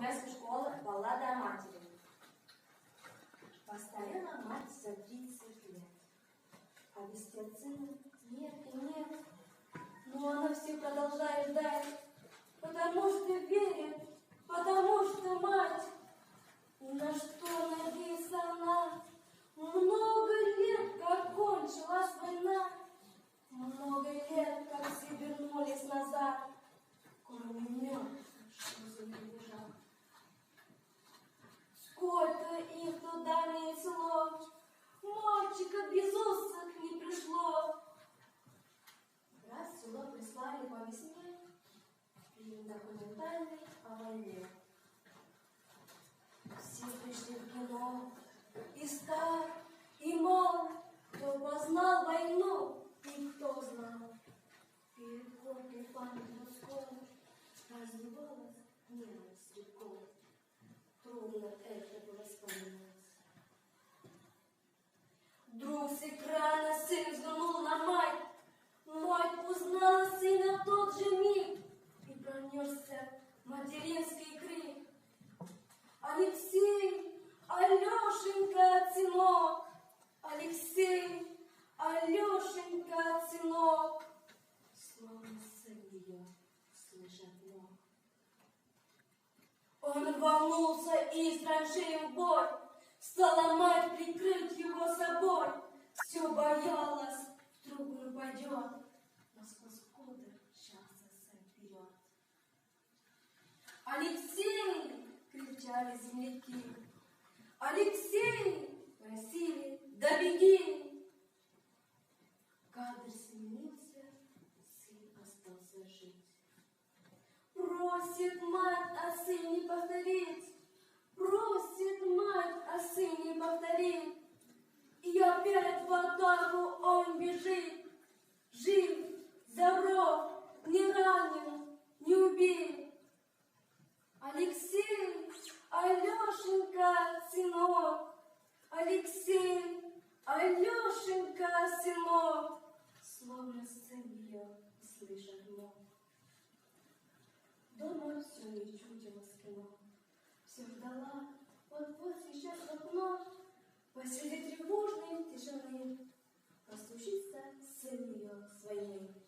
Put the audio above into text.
смс в школу «Баллада о матери». Постарела мать за 30 лет, а вестят сына нет и нет. Но она все продолжает ждать, потому что верит, потому что мать. На что надеется она? Много лет, как кончилась война, много лет, как все вернулись назад, кроме мертвых, что за ним лежал. Сколько их туда несло, мальчика без усок не пришло. Раз в село прислали по весне фильм документальный о войне. Все пришли в кино, и стар, и мал, кто познал войну, и кто знал. Перед горькой памятью морской разливалась ненависть рекой. Трудно это было вспоминать. Вдруг с экрана сын взглянул на мать. Мать узнала сына в тот же миг, и пронесся материнский крик. Алексей, Алешенька, сынок, Алексей, Алешенька, сынок. Словно сын ее слышать мог. Он рванулся из траншеи в бой, стала мать прикрыть его собой. Все боялась, вдруг он упадет, но сквозь годы шагся сын вперед. Алексей! Кричали земляки. Алексей! Просили, да беги! Кадр сменился, сын остался жить. Просит мать о сыне повторить, просит мать о сыне повторить. И опять в атаку он бежит. Жив, здоров, не ранен, не убит. Алексей, Алешенька, сынок, Алексей, Алешенька, сынок. Словно сын ее слышать мог. Дома все не чудилось кино. Все ждала, вот-вот сейчас в окно, посреди тревожной тишины постучится сын ее с войны.